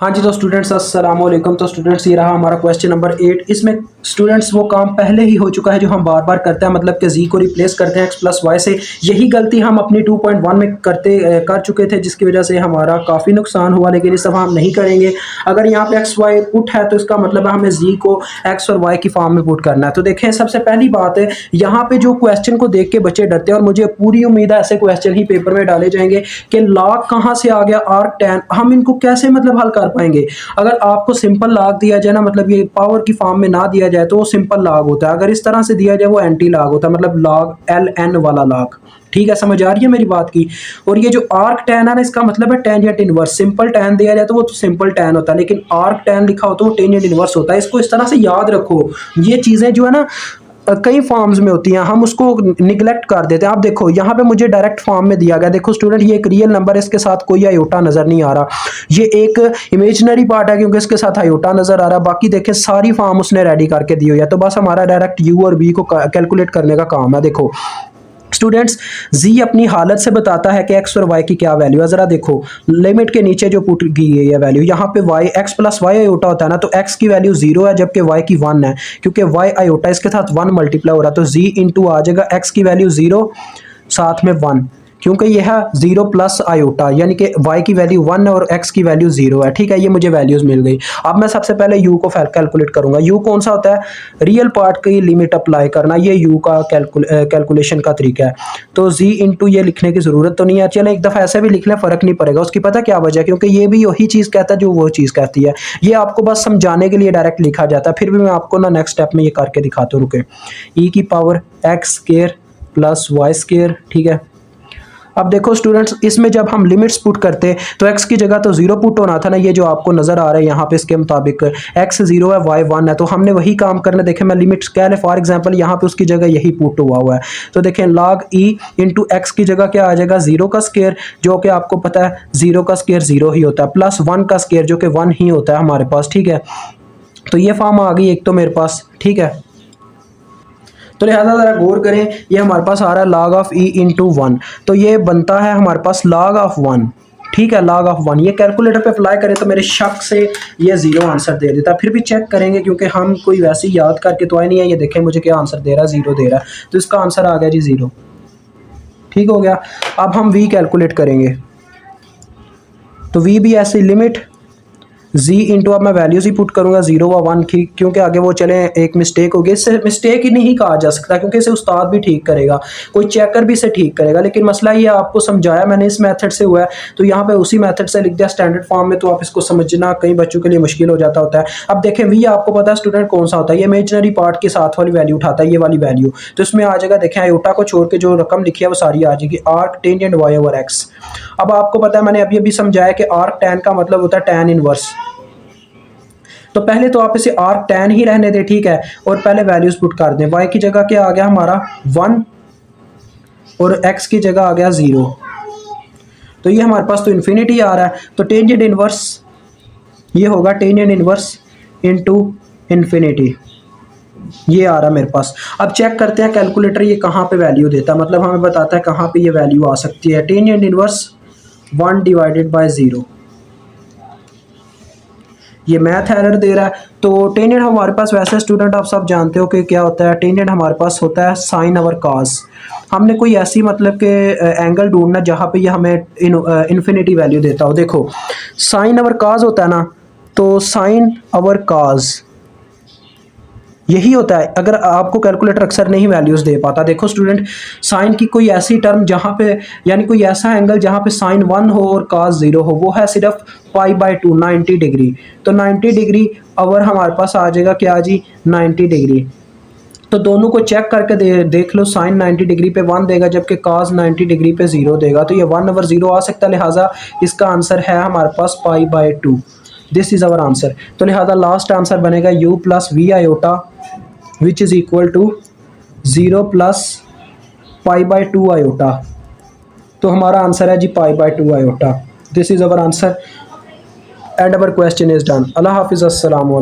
हाँ जी, तो स्टूडेंट्स अस्सलाम वालेकुम। तो स्टूडेंट्स ये रहा हमारा क्वेश्चन नंबर 8। इसमें स्टूडेंट्स वो काम पहले ही हो चुका है जो हम बार बार करते हैं, मतलब कि जी को रिप्लेस करते हैं एक्स प्लस वाई से। यही गलती हम अपनी 2.1 में कर चुके थे, जिसकी वजह से हमारा काफ़ी नुकसान हुआ, लेकिन इस दफ़ा हम नहीं करेंगे। अगर यहाँ पे एक्स वाई पुट है तो इसका मतलब है हमें जी को एक्स और वाई की फॉर्म में पुट करना है। तो देखें, सबसे पहली बात है यहाँ पे जो क्वेश्चन को देख के बच्चे डरते हैं, और मुझे पूरी उम्मीद है ऐसे क्वेश्चन ही पेपर में डाले जाएंगे कि लॉग कहाँ से आ गया, आर्क टैन, हम इनको कैसे मतलब हल कर पाएंगे। अगर आपको सिंपल लॉग दिया जाए ना, मतलब ये पावर की फॉर्म में ना दिया जाए तो वो सिंपल लॉग होता है। अगर इस तरह से दिया जाए वो एंटी लॉग होता है, मतलब लॉग एल एन वाला लॉग। ठीक है, समझ आ रही है मेरी बात की। और ये जो आर्क टैन है ना, इसका मतलब है टेंजेंट इनवर्स। सिंपल टैन दिया जाए तो वो तो सिंपल टैन होता है, लेकिन आर्क टैन लिखा हो तो वो टेंजेंट इनवर्स होता है। इसको इस तरह से याद रखो। ये चीज़ें जो है ना कई फॉर्म्स में होती हैं, हम उसको निगलेक्ट कर देते हैं। आप देखो यहाँ पे मुझे डायरेक्ट फॉर्म में दिया गया, देखो स्टूडेंट ये एक रियल नंबर है, इसके साथ कोई आयोटा नजर नहीं आ रहा। ये एक इमेजिनरी पार्ट है क्योंकि इसके साथ आयोटा नजर आ रहा है। बाकी देखें सारी फॉर्म उसने रेडी करके दी हुई है, तो बस हमारा डायरेक्ट यू और वी को कैलकुलेट करने का काम है। देखो स्टूडेंट्स, जी अपनी हालत से बताता है कि एक्स और वाई की क्या वैल्यू है। जरा देखो लिमिट के नीचे जो पुट की गई है वैल्यू, यहाँ पे Y X plus Y iota होता है ना, तो एक्स की वैल्यू 0 है जबकि वाई की 1 है, क्योंकि वाई आयोटा इसके साथ 1 मल्टीप्लाई हो रहा है, तो जी इंटू आ जाएगा एक्स की वैल्यू 0 साथ में 1, क्योंकि यह है 0 प्लस आयोटा, यानी कि y की वैल्यू 1 है और x की वैल्यू 0 है। ठीक है, ये मुझे वैल्यूज मिल गई। अब मैं सबसे पहले u को कैलकुलेट करूंगा। u कौन सा होता है? रियल पार्ट की लिमिट अप्लाई करना, ये u का कैलकुलेशन का तरीका है। तो z इंटू ये लिखने की ज़रूरत तो नहीं है, चलो एक दफ़ा ऐसे भी लिख लें, फ़र्क नहीं पड़ेगा। उसकी पता क्या वजह है? क्योंकि ये भी वही चीज़ कहता है जो वो चीज़ कहती है। ये आपको बस समझाने के लिए डायरेक्ट लिखा जाता है, फिर भी मैं आपको ना नेक्स्ट स्टेप में ये करके दिखाता हूँ। रुके, e की power X square plus Y square. ठीक है, अब देखो स्टूडेंट्स, इसमें जब हम लिमिट्स पुट करते हैं तो x की जगह तो 0 पुट होना था ना, ये जो आपको नज़र आ रहा है यहाँ पे, इसके मुताबिक x 0 है y 1 है, तो हमने वही काम करना। देखें मैं लिमिट्स क्या है, फॉर एग्जांपल यहाँ पे उसकी जगह यही पुट हुआ है। तो देखें log e इंटू एक्स की जगह क्या आ जाएगा, 0 का स्क्वायर, जो कि आपको पता है 0 का स्क्वायर 0 ही होता है, प्लस 1 का स्क्वायर जो कि 1 ही होता है हमारे पास। ठीक है, तो ये फॉर्म आ गई एक तो मेरे पास। ठीक है, तो लिहाजा ज़रा गौर करें, ये हमारे पास आ रहा है log ऑफ e इंटू 1, तो ये बनता है हमारे पास log ऑफ 1। ठीक है, log ऑफ 1 ये कैलकुलेटर पे अप्लाई करें तो मेरे शक से ये 0 आंसर दे देता है। फिर भी चेक करेंगे क्योंकि हम कोई वैसे ही याद करके तो आए नहीं है। ये देखें मुझे क्या आंसर दे रहा है, 0 दे रहा है, तो इसका आंसर आ गया जी 0। ठीक हो गया। अब हम v कैलकुलेट करेंगे, तो v भी ऐसी लिमिट जी इंटू, अब मैं वैल्यूज ही पुट करूंगा 0 व 1 की, क्योंकि आगे वो चले एक मिस्टेक होगी। इससे मिस्टेक ही नहीं कहा जा सकता क्योंकि इसे उस्ताद भी ठीक करेगा, कोई चेकर भी इसे ठीक करेगा, लेकिन मसला ये आपको समझाया मैंने इस मेथड से हुआ है, तो यहाँ पे उसी मेथड से लिख दिया स्टैंडर्ड फॉर्म में, तो आप इसको समझना कई बच्चों के लिए मुश्किल हो जाता होता है। अब देखें वी आपको पता है स्टूडेंट कौन सा होता है, ये इमेजिनरी पार्ट के साथ वाली वैल्यू उठाता है, ये वाली वैल्यू, तो इसमें आ जाएगा। देखें आयोटा को छोड़ के जो रकम लिखी है वो सारी आ जाएगी, arc tangent Y over X. अब आपको पता है मैंने अभी अभी समझाया कि आर्क टैन का मतलब होता है टैन इनवर्स, तो पहले तो आप इसे आर्क टैन ही रहने दें। ठीक है, और पहले वैल्यूज पुट कर दें। y की जगह क्या आ गया हमारा 1 और x की जगह आ गया 0, तो ये हमारे पास तो इन्फिनिटी आ रहा है, तो टेंजेंट इनवर्स ये होगा टेंजेंट इनवर्स इनटू इन्फिनिटी, ये आ रहा है मेरे पास। अब चेक करते हैं कैलकुलेटर ये कहाँ पे वैल्यू देता है, मतलब हमें बताता है कहाँ पे ये वैल्यू आ सकती है। टेंजेंट इनवर्स 1 डिवाइडेड बाय 0, ये मैथ एरर दे रहा है। तो टेंजेंट हमारे पास वैसे स्टूडेंट आप सब जानते हो कि क्या होता है, टेंजेंट हमारे पास होता है साइन अवर काज। हमने कोई ऐसी मतलब कि एंगल ढूंढना जहाँ पे ये हमें इन्फिनिटी वैल्यू देता हो। देखो साइन अवर काज होता है ना, तो साइन अवर काज यही होता है। अगर आपको कैलकुलेटर अक्सर नहीं वैल्यूज़ दे पाता, देखो स्टूडेंट साइन की कोई ऐसी टर्म जहाँ पे, यानी कोई ऐसा एंगल जहाँ पे साइन 1 हो और काज 0 हो, वो है सिर्फ π/2 90 डिग्री। तो 90 डिग्री अवर हमारे पास आ जाएगा क्या जी, 90 डिग्री। तो दोनों को चेक करके देख लो, साइन 90 डिग्री पे 1 देगा जबकि काज 90 डिग्री पे 0 देगा, तो ये 1/0 आ सकता है। लिहाजा इसका आंसर है हमारे पास π/2। This is our answer. तो लिहाजा लास्ट आंसर बनेगा u plus V iota which is equal to 0 plus π/2 iota. तो हमारा आंसर है जी π/2 iota. This is our answer and our question is done. अल्लाह हाफिज़, अस्सलाम वालेकुम।